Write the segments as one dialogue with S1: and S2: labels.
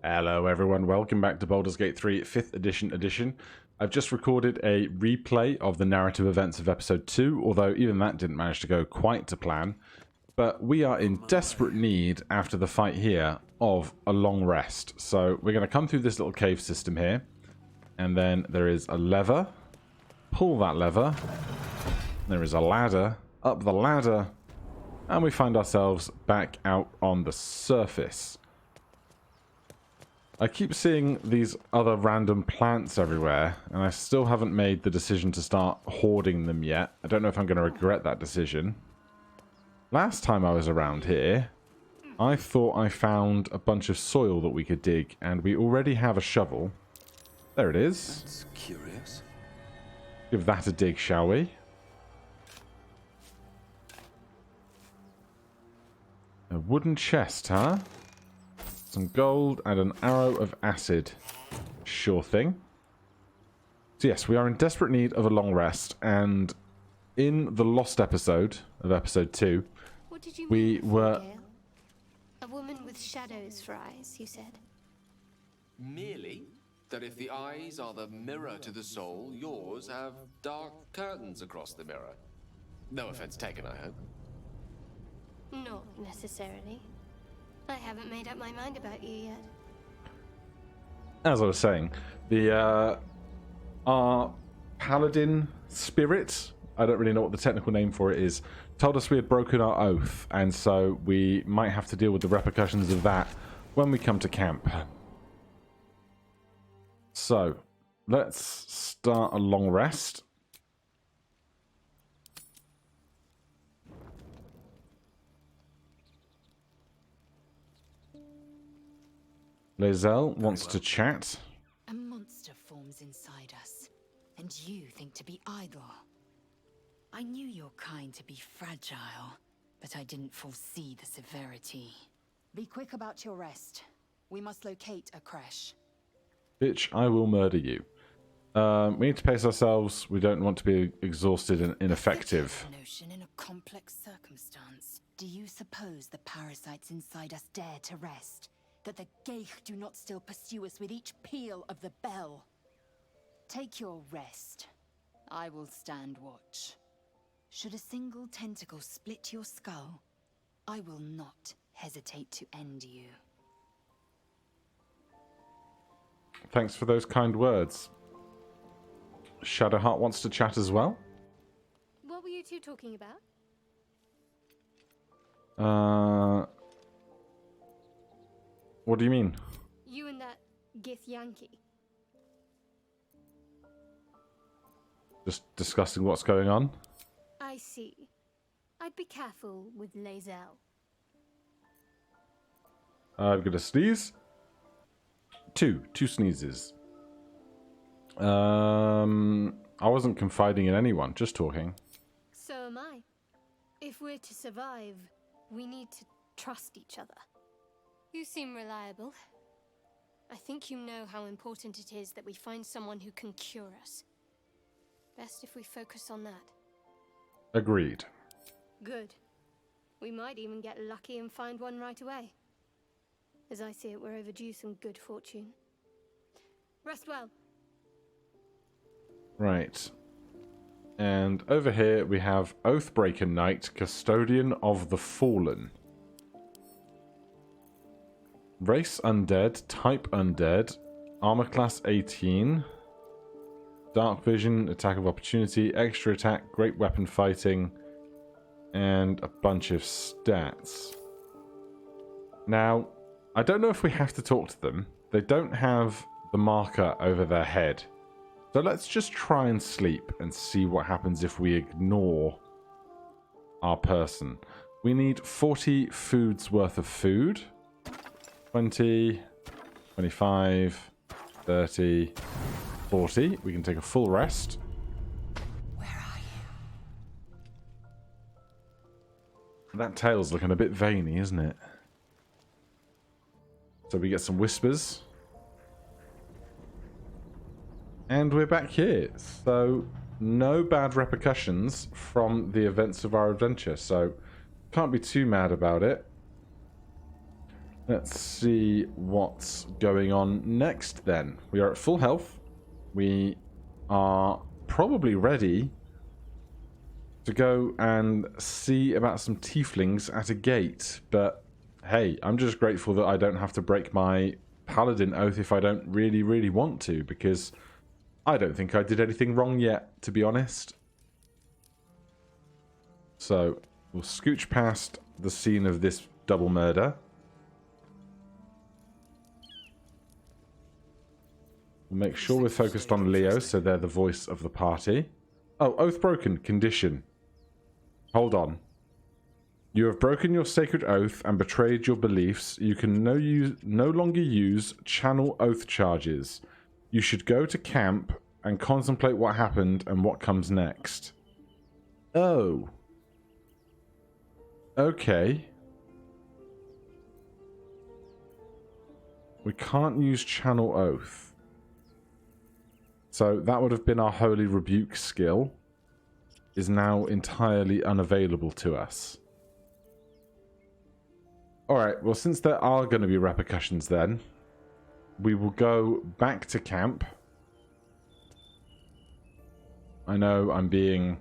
S1: Hello everyone, welcome back to Baldur's Gate 3 5th edition. I've just recorded a replay of the narrative events of episode 2, although even that didn't manage to go quite to plan. But we are in desperate need, after the fight here, of a long rest. So we're going to come through this little cave system here, and then there is a lever. Pull that lever. There is a ladder. Up the ladder. And we find ourselves back out on the surface. I keep seeing these other random plants everywhere, and I still haven't made the decision to start hoarding them yet. I don't know if I'm going to regret that decision. Last time I was around here, I thought I found a bunch of soil that we could dig, and we already have a shovel. There it is.
S2: That's curious.
S1: Give that a dig, shall we? A wooden chest, huh? Some gold and an arrow of acid. Sure thing. So yes, we are in desperate need of a long rest, and in the lost episode of episode 2,
S3: what did you
S1: we
S3: mean,
S1: were...
S3: Gale? A woman with shadows for eyes, you said.
S2: Merely that if the eyes are the mirror to the soul, yours have dark curtains across the mirror. No offense taken, I hope.
S3: Not necessarily. I haven't made up my mind about you yet.
S1: As I was saying, the our paladin spirit, I don't really know what the technical name for it is, told us we had broken our oath, and so we might have to deal with the repercussions of that when we come to camp. So, let's start a long rest. Lae'zel wants to chat.
S4: A monster forms inside us, and you think to be idle. I knew your kind to be fragile, but I didn't foresee the severity.
S5: Be quick about your rest. We must locate a creche.
S1: Bitch, I will murder you. We need to pace ourselves. We don't want to be exhausted and ineffective.
S4: Notion in a complex circumstance. Do you suppose the parasites inside us dare to rest? That the Geich do not still pursue us with each peal of the bell? Take your rest. I will stand watch. Should a single tentacle split your skull, I will not hesitate to end you.
S1: Thanks for those kind words. Shadowheart wants to chat as well.
S3: What were you two talking about?
S1: What do you mean?
S3: You and that Gith Yankee.
S1: Just discussing what's going on?
S3: I see. I'd be careful with Lae'zel.
S1: I'm gonna sneeze. Two sneezes. I wasn't confiding in anyone, just talking.
S3: So am I. If we're to survive, we need to trust each other. You seem reliable. I think you know how important it is that we find someone who can cure us. Best if we focus on that.
S1: Agreed.
S3: Good. We might even get lucky and find one right away. As I see it, we're overdue some good fortune. Rest well.
S1: Right. And over here we have Oathbreaker Knight, Custodian of the Fallen. Race Undead, Type Undead, Armor Class 18, Dark Vision, Attack of Opportunity, Extra Attack, Great Weapon Fighting, and a bunch of stats. Now, I don't know if we have to talk to them. They don't have the marker over their head. So let's just try and sleep and see what happens if we ignore our person. We need 40 foods worth of food. 20, 25, 30, 40. We can take a full rest.
S4: Where are you?
S1: That tail's looking a bit veiny, isn't it? So we get some whispers. And we're back here. So no bad repercussions from the events of our adventure. So can't be too mad about it. Let's see what's going on next then. We are at full health. We are probably ready to go and see about some tieflings at a gate. But hey, I'm just grateful that I don't have to break my paladin oath if I don't really want to, because I don't think I did anything wrong yet, to be honest. So we'll scooch past the scene of this double murder. We'll make sure we're focused on Leo, so they're the voice of the party. Oh, oath broken. Condition. Hold on. You have broken your sacred oath and betrayed your beliefs. You can no longer use channel oath charges. You should go to camp and contemplate what happened and what comes next. Oh. Okay. We can't use channel oath. So that would have been our holy rebuke skill. Is now entirely unavailable to us. Alright, well, since there are going to be repercussions then, we will go back to camp. I know I'm being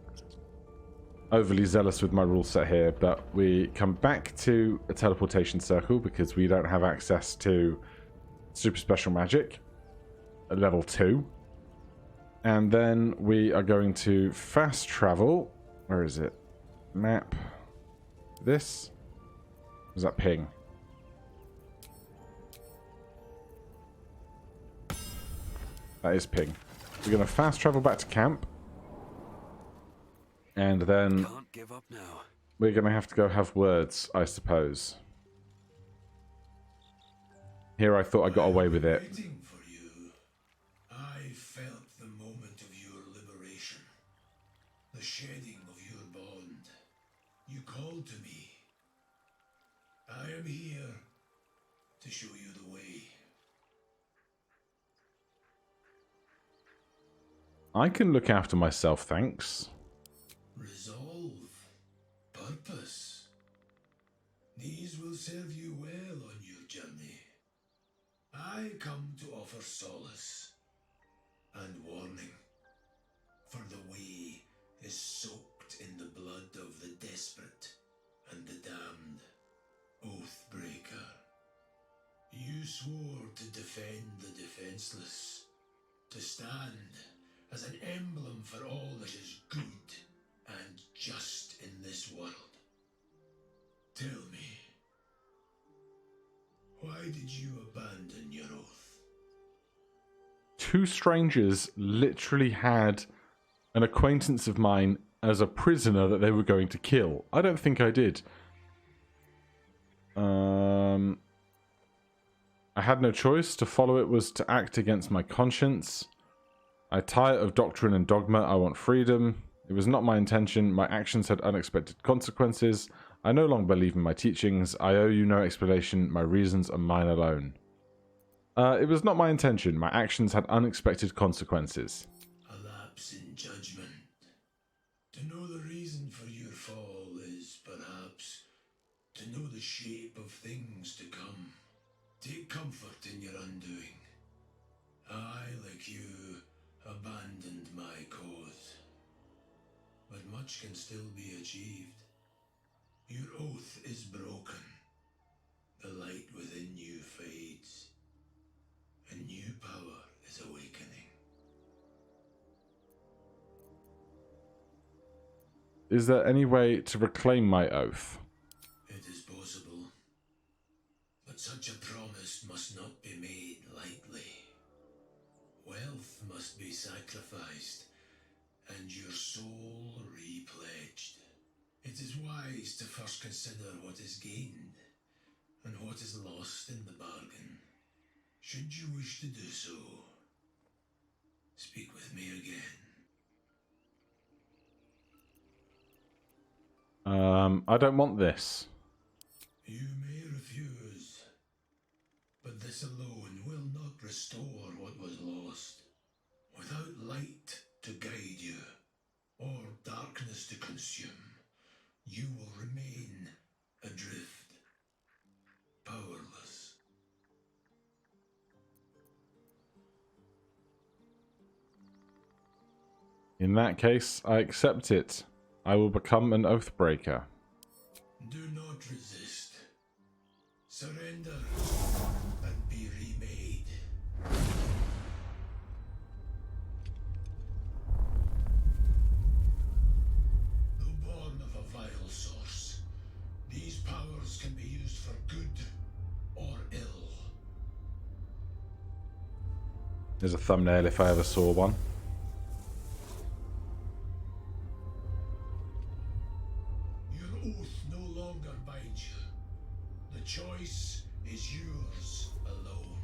S1: overly zealous with my rule set here, but we come back to a teleportation circle because we don't have access to super special magic at level 2. And then we are going to fast travel. Where is it? Map. This? Or is that ping? That is ping. We're going to fast travel back to camp. And then
S6: Can't give up now.
S1: we're going to have to go have words, I suppose. Here I thought I got away with it.
S7: Waiting for you. I felt the moment of your liberation. The shedding of your bond. You called to me. I am here to show you the way.
S1: I can look after myself, thanks.
S7: Resolve. Purpose. These will serve you well on your journey. I come to offer solace and warning, for the way is soaked in the blood of the desperate and the damned. Oathbreaker, you swore to defend the defenseless, to stand as an emblem for all that is good and just in this world. Tell me, why did you abandon your oath?
S1: Two strangers literally had an acquaintance of mine as a prisoner that they were going to kill. I don't think I did. I had no choice. To follow it was to act against my conscience. I tire of doctrine and dogma. I want freedom. It was not my intention. My actions had unexpected consequences. I no longer believe in my teachings. I owe you no explanation. My reasons are mine alone. It was not my intention. My actions had unexpected consequences.
S7: A lapse in judgment. To know the reason for your fall is perhaps to know the shape of things to come. Take comfort in your undoing. I, like you, abandoned my cause. But much can still be achieved. Your oath is broken. The light within you fades. A new power is awakening.
S1: Is there any way to reclaim my oath?
S7: It is possible. But such a promise must not be made lightly. Wealth must be sacrificed, and your soul repledged. It is wise to first consider what is gained, and what is lost in the bargain. Should you wish to do so, speak with me again.
S1: I don't want this.
S7: You may refuse, but this alone will not restore what was lost. Without light to guide you, or darkness to consume, you will remain adrift, powerless.
S1: In that case, I accept it. I will become an Oathbreaker.
S7: Do not resist. Surrender and be remade. Though born of a vital source, these powers can be used for good or ill.
S1: There's a thumbnail if I ever saw one.
S7: Your oath no longer binds you. The choice is yours alone.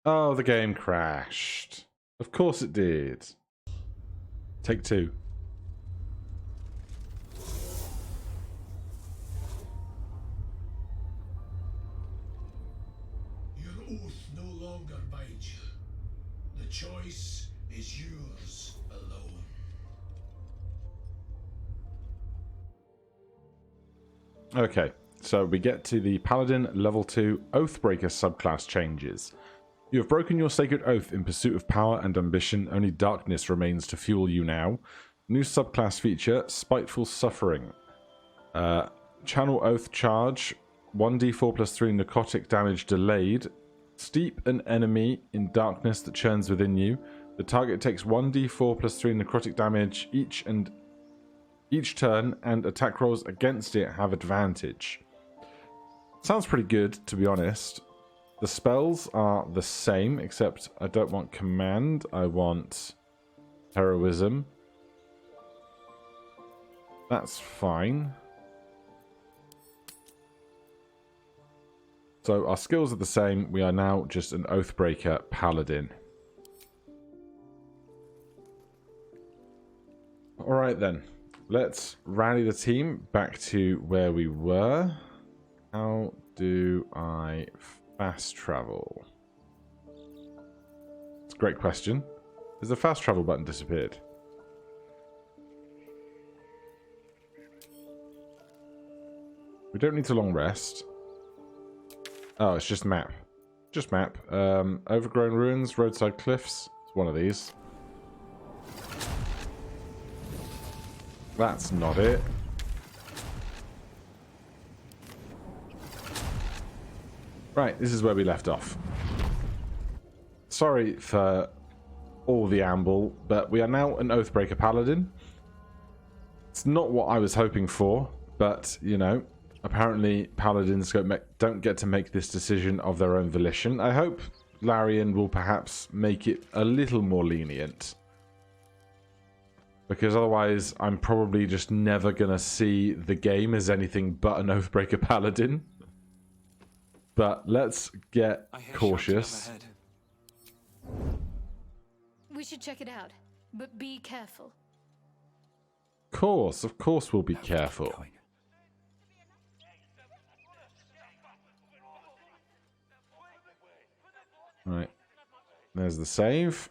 S1: Oh, the game crashed. Of course it did. Take two.
S7: Your oath no longer binds you. The choice is yours alone.
S1: Okay, so we get to the Paladin Level 2 Oathbreaker subclass changes. You have broken your sacred oath in pursuit of power and ambition. Only darkness remains to fuel you now. New subclass feature, Spiteful Suffering. Channel Oath Charge, 1d4 plus 3 necrotic damage delayed. Steep an enemy in darkness that churns within you. The target takes 1d4 plus 3 necrotic damage each turn, and attack rolls against it have advantage. Sounds pretty good, to be honest. The spells are the same, except I don't want command. I want heroism. That's fine. So our skills are the same. We are now just an Oathbreaker Paladin. Alright then. Let's rally the team back to where we were. How do I fast travel? It's a great question. Has the fast travel button disappeared? We don't need to long rest. Oh, it's just map. Just map. Overgrown ruins, roadside cliffs. It's one of these. That's not it. Right, this is where we left off. Sorry for all the amble, but we are now an Oathbreaker Paladin. It's not what I was hoping for, but, you know, apparently Paladins don't get to make this decision of their own volition. I hope Larian will perhaps make it a little more lenient. Because otherwise, I'm probably just never going to see the game as anything but an Oathbreaker Paladin. But let's get cautious.
S3: We should check it out, but be careful.
S1: Of course we'll be careful. Right. There's the save.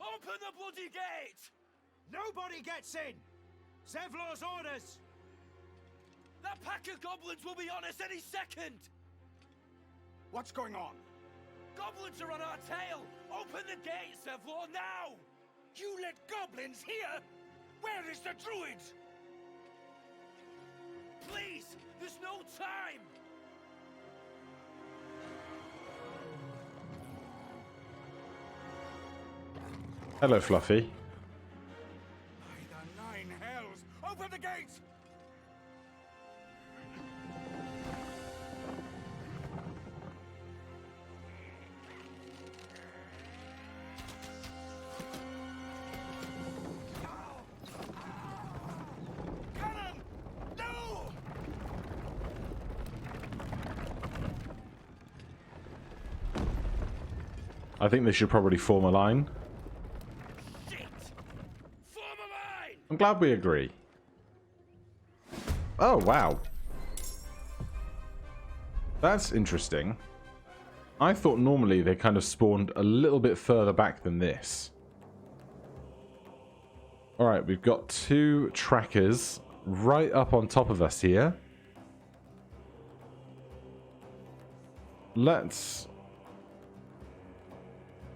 S6: Open the bloody gate! Nobody gets in! Zevlor's orders! That pack of goblins will be on us any second! What's going on? Goblins are on our tail! Open the gate, Zevlor, now! You let goblins here? Where is the druid? Please, there's no time!
S1: Hello, Fluffy.
S6: By the nine hells! Open the gates! Cannon! No!
S1: I think they should probably form a line. I'm glad we agree. Oh, wow. That's interesting. I thought normally they kind of spawned a little bit further back than this. Alright, we've got two trackers right up on top of us here. Let's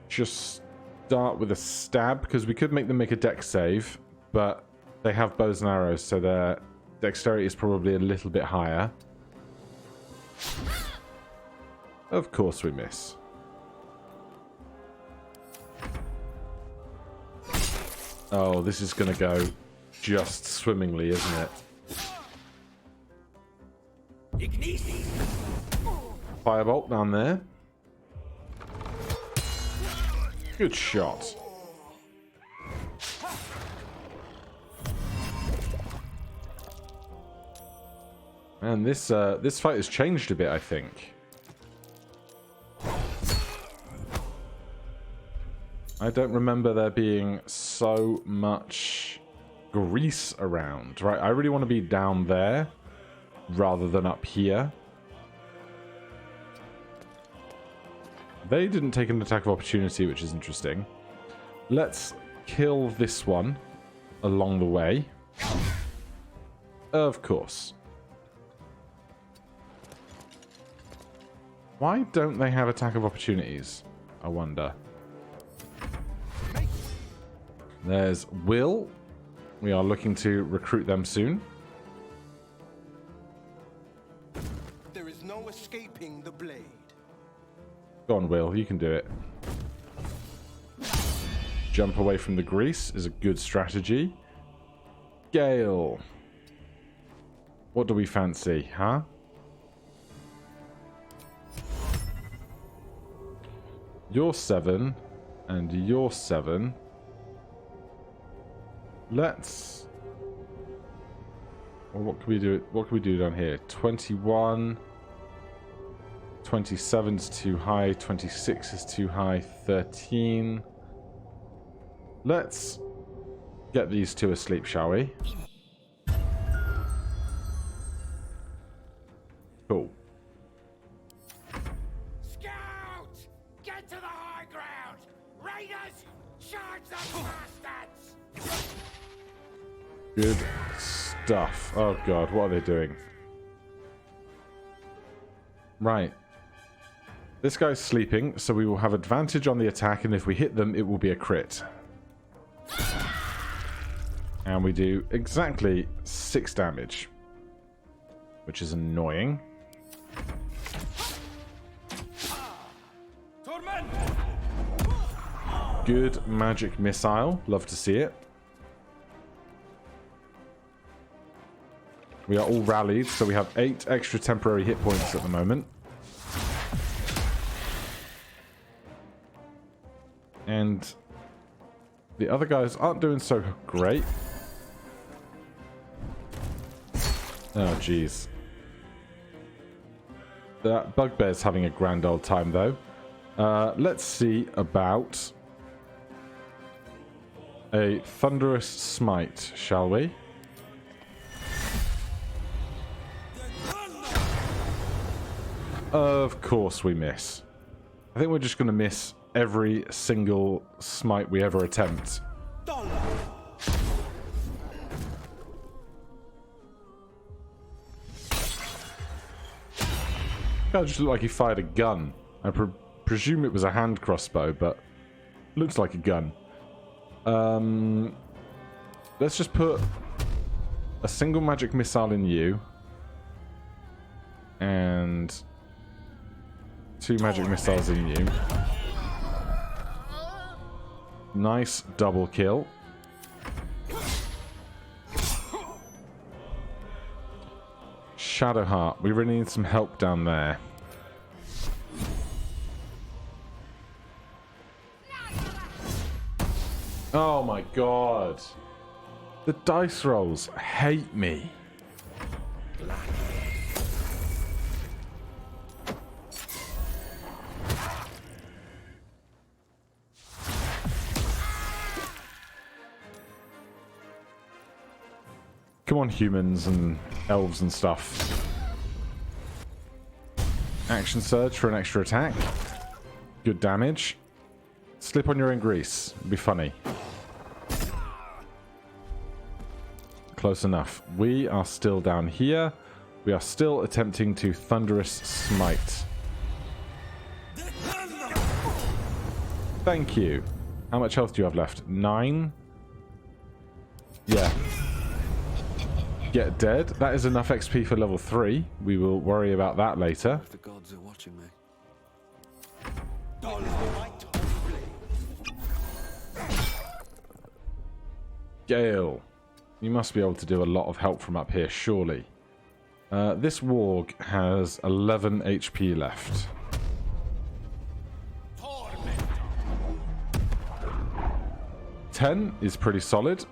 S1: just start with a stab, because we could make them make a dex save, but they have bows and arrows, so their dexterity is probably a little bit higher. Of course we miss. Oh, this is going to go just swimmingly, isn't it? Firebolt down there. Good shot. And this fight has changed a bit, I think. I don't remember there being so much grease around, right? I really want to be down there rather than up here. They didn't take an attack of opportunity, which is interesting. Let's kill this one along the way. Of course. Why don't they have attack of opportunities? I wonder. There's Will. We are looking to recruit them soon.
S6: There is no escaping the blade.
S1: Go on, Will. You can do it. Jump away from the grease is a good strategy. Gale. What do we fancy, huh? You're 7, and you're 7. Let's... Well, what can we do? What can we do down here? 21... 27's too high, 26 is too high, 13. Let's get these two asleep, shall we? Cool.
S6: Scout! Get to the high ground! Raiders! Charge those bastards!
S1: Good stuff. Oh god, what are they doing? Right. This guy's sleeping, so we will have advantage on the attack, and if we hit them, it will be a crit. And we do exactly 6 damage, which is annoying. Good magic missile. Love to see it. We are all rallied, so we have 8 extra temporary hit points at the moment. And the other guys aren't doing so great. Oh, jeez. That bugbear's having a grand old time, though. Let's see about a thunderous smite, shall we? Of course we miss. I think we're just going to miss every single smite we ever attempt. Guy just looked like he fired a gun. I presume it was a hand crossbow, but looks like a gun. Let's just put a single magic missile in you. And 2 magic missiles in you. Nice double kill. Shadowheart. We really need some help down there. Oh my god. The dice rolls hate me. Come on, humans and elves and stuff. Action surge for an extra attack. Good damage. Slip on your own grease. It'd be funny. Close enough. We are still down here. We are still attempting to thunderous smite. Thank you. How much health do you have left? 9? Yeah. Get dead. That is enough XP for level 3. We will worry about that later.
S2: The gods are watching me.
S1: Gale. You must be able to do a lot of help from up here, surely. This warg has 11 HP left. 10 is pretty solid.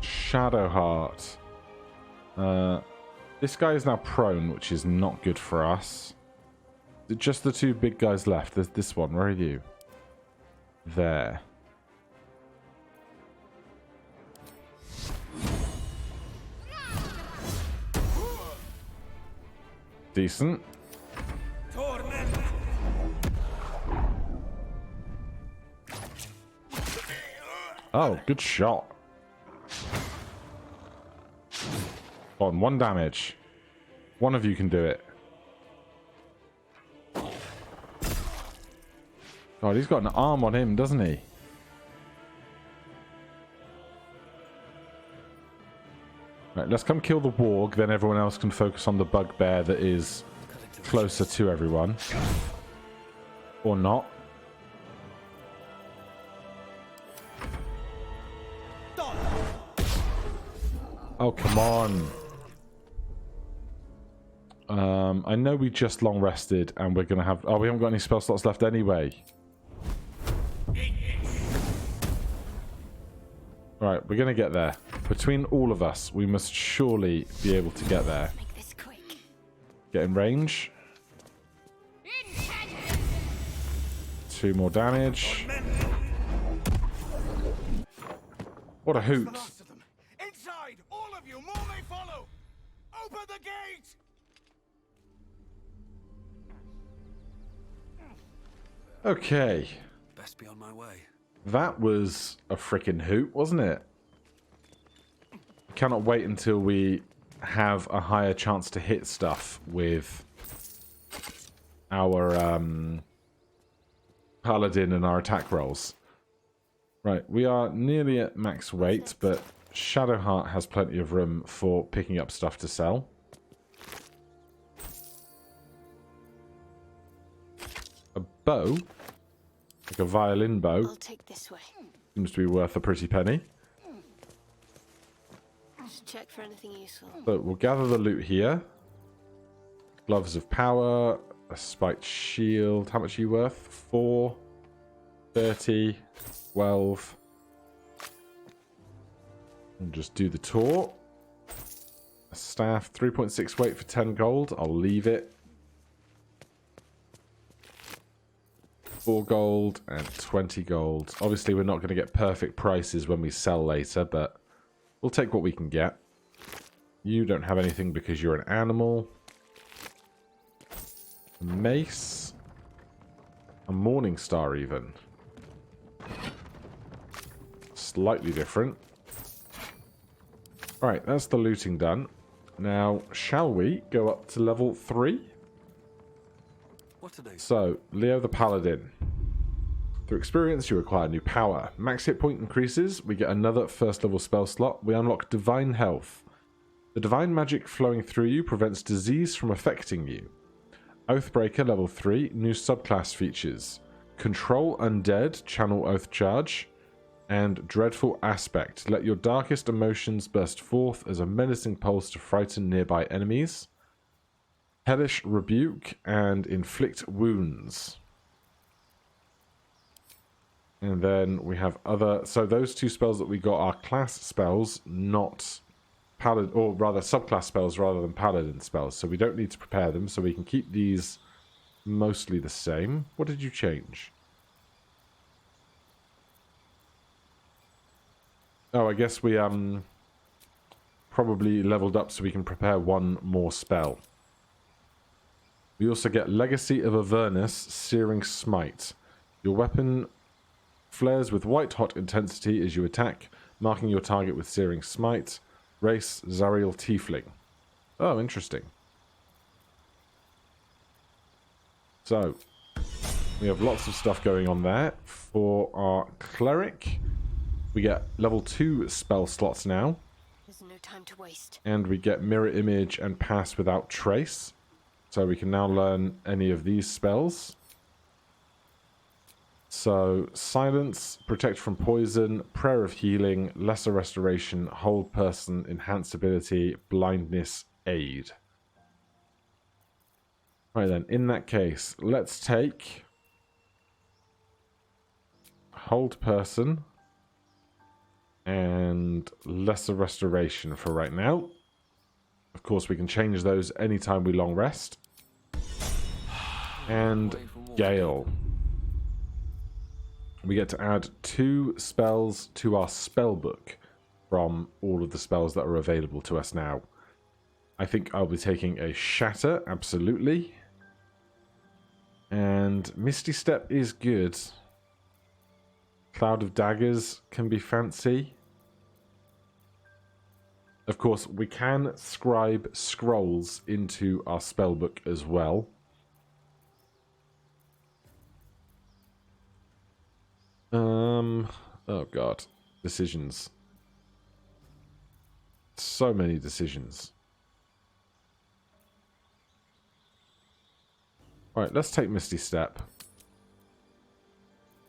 S1: Shadowheart. This guy is now prone, which is not good for us. Just the two big guys left. There's this one. Where are you? There. Decent. Oh, good shot. On 1 damage. One of you can do it. God, he's got an arm on him, doesn't he? Right, let's come kill the warg, then everyone else can focus on the bugbear that is closer to everyone. Or not. Oh, come on. I know we just long rested and we're going to have... Oh, we haven't got any spell slots left anyway. Right, we're going to get there. Between all of us, we must surely be able to get there.
S3: Make this quick.
S1: Get in range. 2 more damage. What a hoot.
S6: Inside! All of you! More may follow! Open the gate!
S1: Okay.
S2: Best be on my way.
S1: That was a freaking hoot, wasn't it? Cannot wait until we have a higher chance to hit stuff with our paladin and our attack rolls. Right, we are nearly at max weight, but Shadowheart has plenty of room for picking up stuff to sell. A bow, like a violin bow,
S3: I'll take this way.
S1: seems to be worth a pretty penny.
S3: Just check for anything useful.
S1: So we'll gather the loot here. Gloves of power, a spiked shield. How much are you worth? 4, 30, 12. And just do the tour. A staff, 3.6 weight for 10 gold. I'll leave it. 4 gold and 20 gold. Obviously, we're not going to get perfect prices when we sell later, but we'll take what we can get. You don't have anything because you're an animal. A mace. A morning star even. Slightly different. Alright, that's the looting done. Now, shall we go up to level 3?
S2: What are they?
S1: So, Leo the Paladin. Through experience, you acquire new power. Max hit point increases. We get another first level spell slot. We unlock Divine Health. The divine magic flowing through you prevents disease from affecting you. Oathbreaker level 3. New subclass features. Control Undead, channel Oath Charge. And Dreadful Aspect. Let your darkest emotions burst forth as a menacing pulse to frighten nearby enemies. Hellish Rebuke and Inflict Wounds. And then we have other... So those 2 spells that we got are class spells, not paladin... Or rather, subclass spells rather than paladin spells. So we don't need to prepare them, so we can keep these mostly the same. What did you change? Oh, I guess we probably leveled up so we can prepare 1 more spell. We also get Legacy of Avernus, Searing Smite. Your weapon flares with white-hot intensity as you attack, marking your target with Searing Smite. Race, Zariel Tiefling. Oh, interesting. So, We have lots of stuff going on there. For our cleric, we get level 2 spell slots now.
S3: There's no time to waste.
S1: And we get mirror image and pass without trace. So we can now learn any of these spells. So silence, protect from poison, prayer of healing, lesser restoration, hold person, enhance ability, blindness, aid. Right then, in that case, let's take hold person and lesser restoration for right now. Of course, we can change those anytime we long rest. And Gale. We get to add 2 spells to our spell book from all of the spells that are available to us now. I think I'll be taking a Shatter, absolutely. And Misty Step is good. Cloud of Daggers can be fancy. Of course, we can scribe scrolls into our spellbook as well. Oh god. Decisions. So many decisions. Alright, let's take Misty Step.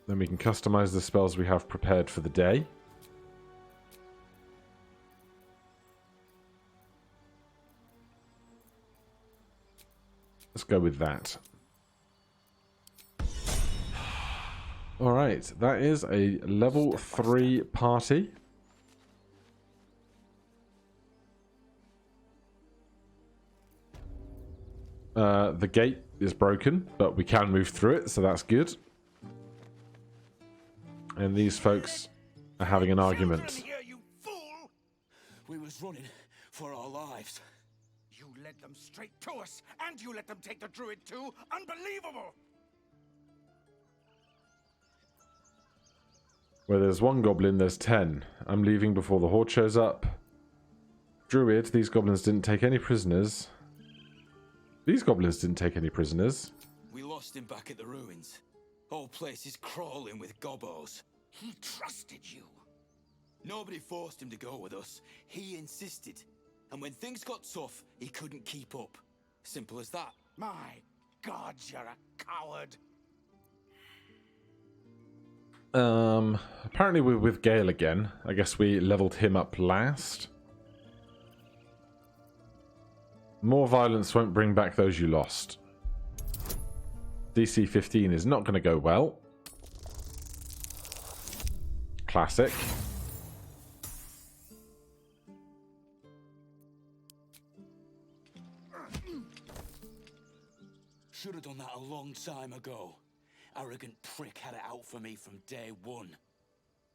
S1: Then we can customize the spells we have prepared for the day. Let's go with that. Alright, that is a level 3 party. The gate is broken, but we can move through it, so that's good. And these folks are having an argument.
S6: Here, you fool!
S8: We was running for our lives.
S6: You led them straight to us, and you let them take the druid too. Unbelievable!
S1: Where there's 1 goblin, there's 10. I'm leaving before the horde shows up. Druid, these goblins didn't take any prisoners. These goblins didn't take any prisoners.
S8: We lost him back at the ruins. Whole place is crawling with gobos.
S6: He trusted you.
S8: Nobody forced him to go with us. He insisted. And when things got tough, he couldn't keep up. Simple as that.
S6: My God, you're a coward.
S1: Apparently we're with Gale again. I guess we leveled him up last. More violence won't bring back those you lost. DC 15 is not going to go well. Classic.
S8: Should have done that a long time ago. Arrogant prick had it out for me from day one.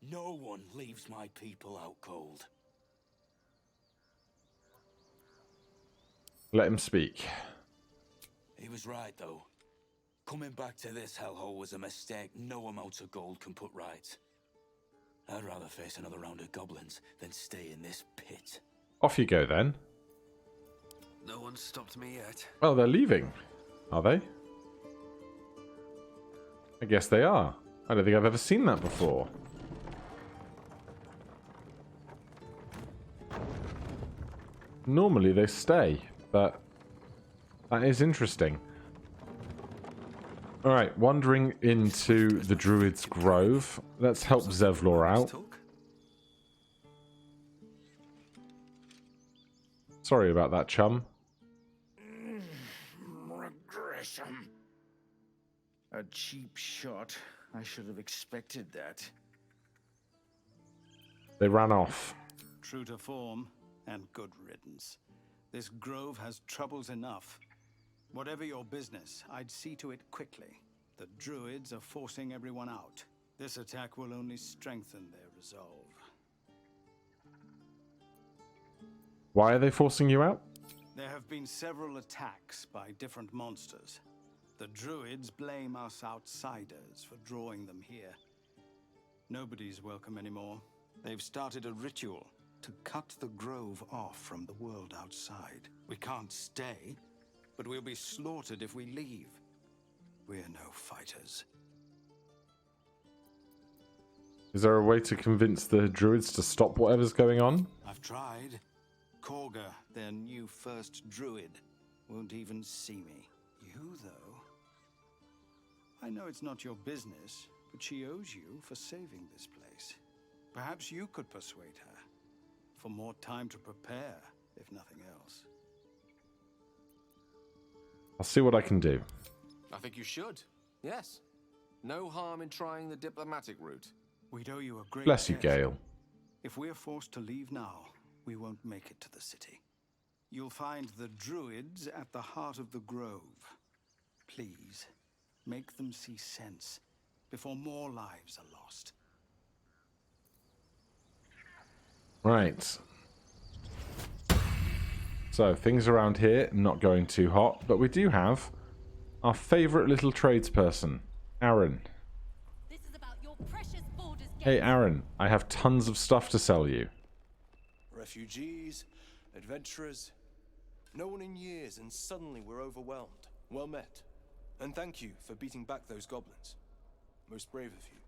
S8: No one leaves my people out cold.
S1: Let him speak.
S8: He was right, though. Coming back to this hellhole was a mistake no amount of gold can put right. I'd rather face another round of goblins than stay in this pit.
S1: Off you go, then.
S2: No one's stopped me yet.
S1: Well, they're leaving. Are they? I guess they are. I don't think I've ever seen that before. Normally they stay, but that is interesting. Alright, wandering into the Druid's Grove. Let's help Zevlor out. Sorry about that, chum.
S6: Regression. A cheap shot. I should have expected that.
S1: They ran off.
S9: True to form, and good riddance. This grove has troubles enough. Whatever your business, I'd see to it quickly. The druids are forcing everyone out. This attack will only strengthen their resolve.
S1: Why are they forcing you out?
S9: There have been several attacks by different monsters. The druids blame us outsiders for drawing them here. Nobody's welcome anymore. They've started a ritual to cut the grove off from the world outside. We can't stay, but we'll be slaughtered if we leave. we're no fighters.
S1: Is there a way to convince the druids to stop whatever's going on?
S9: I've tried. Korga, their new first druid, won't even see me. You, though? I know it's not your business, but she owes you for saving this place. Perhaps you could persuade her. For more time to prepare, if nothing else.
S1: I'll see what I can do.
S2: I think you should. Yes. No harm in trying the diplomatic route.
S9: We'd owe you a great
S1: Bless you,
S9: debt.
S1: Gale.
S9: If we're forced to leave now, we won't make it to the city. You'll find the druids at the heart of the grove. Please, make them see sense before more lives are lost.
S1: Right. So, things around here not going too hot, but we do have our favourite little tradesperson, Aaron.
S4: This is about your precious Baldur's Gate.
S1: Hey, Aaron, I have tons of stuff to sell you.
S10: Refugees, adventurers, no one in years, and suddenly we're overwhelmed. Well met. And thank you for beating back those goblins. Most brave of you.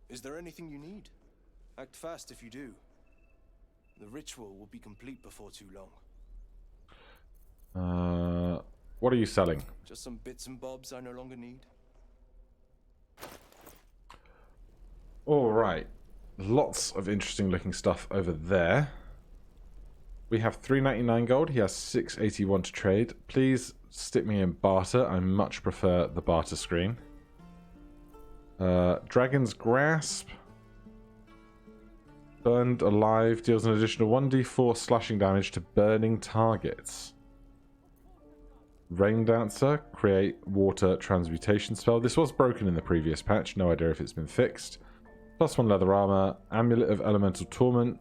S10: Is there anything you need? Act fast if you do. The ritual will be complete before too long.
S1: What are you selling?
S10: Just some bits and bobs I no longer need.
S1: Alright. Lots of interesting looking stuff over there. We have 399 gold. He has 681 to trade. Please stick me in barter. I much prefer the barter screen. Dragon's Grasp. Burned alive deals an additional 1d4 slashing damage to burning targets. Rain Dancer, create water transmutation spell. This was broken in the previous patch. No idea if it's been fixed. +1 leather armor. Amulet of Elemental Torment.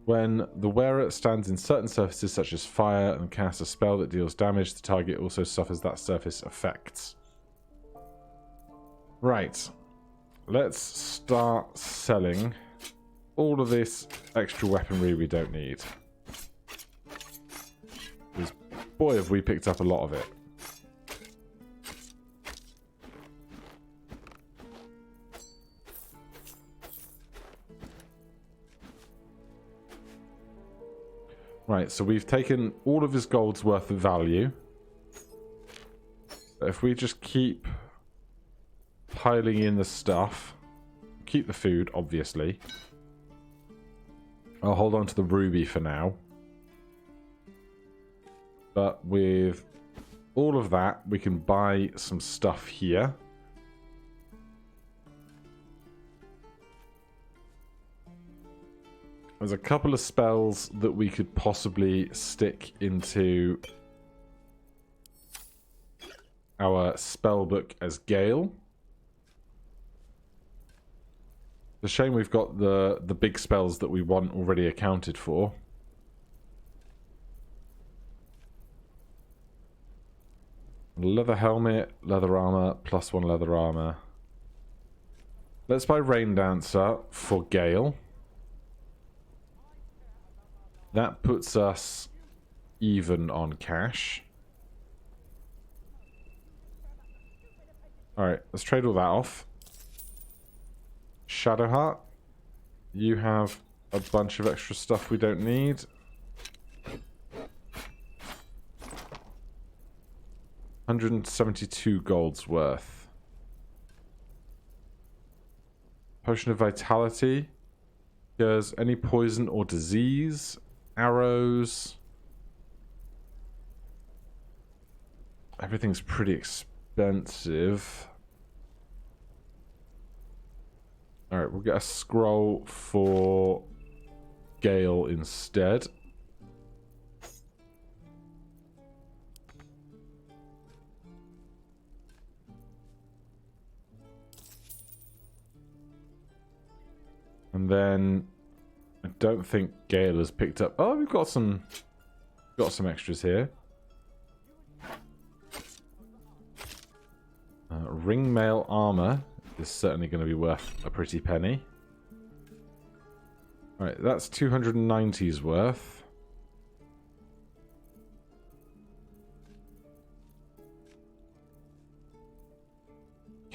S1: When the wearer stands in certain surfaces such as fire and casts a spell that deals damage, the target also suffers that surface effects. Right. Let's start selling all of this extra weaponry we don't need. Because boy have we picked up a lot of it. Right, so we've taken all of his gold's worth of value. But if we just keep piling in the stuff, keep the food, obviously. I'll hold on to the ruby for now. But with all of that, we can buy some stuff here. There's a couple of spells that we could possibly stick into our spellbook as Gale. It's a shame we've got the big spells that we want already accounted for. Leather helmet, leather armor, +1 leather armor. Let's buy Rain Dancer for Gale. That puts us even on cash. Alright, let's trade all that off. Shadowheart, you have a bunch of extra stuff we don't need. $172 gold's worth. Potion of Vitality. Cures any poison or disease. Arrows. Everything's pretty expensive. Alright, we'll get a scroll for Gale instead. And then I don't think Gale has picked up. Oh, we've got some extras here. Ring mail armor is certainly going to be worth a pretty penny. Alright, that's 290's worth.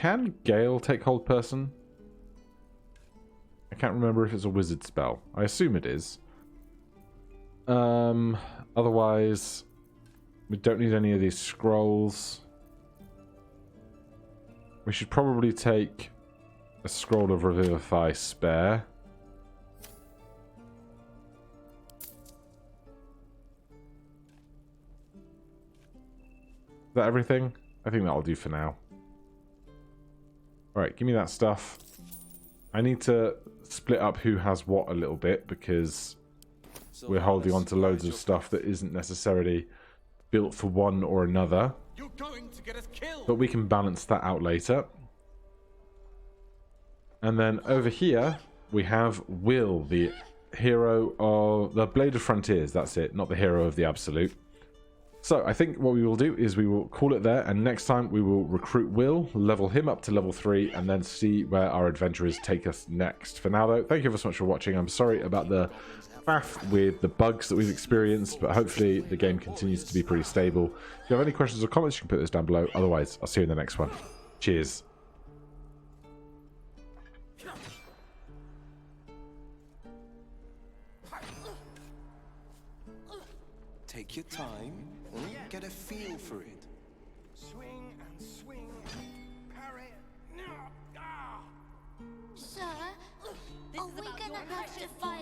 S1: Can Gale take hold person? I can't remember if it's a wizard spell. I assume it is. Otherwise, we don't need any of these scrolls. We should probably take a scroll of Revivify spare. Is that everything? I think that'll do for now. Alright, give me that stuff. I need to split up who has what a little bit because we're holding on to loads of stuff that isn't necessarily built for one or another.
S6: You're going to get us killed.
S1: But we can balance that out later. And then over here, we have Will, the hero of the Blade of Frontiers. That's it, not the hero of the Absolute. So I think what we will do is we will call it there, and next time we will recruit Will, level him up to level 3, and then see where our adventurers take us next. For now though, thank you ever so much for watching. I'm sorry about the faff with the bugs that we've experienced, but hopefully the game continues to be pretty stable. If you have any questions or comments, you can put those down below. Otherwise, I'll see you in the next one. Cheers.
S10: Take your time and get a feel for it.
S6: Swing and swing. Parry. No. Ah.
S3: Sir, are we gonna have to fight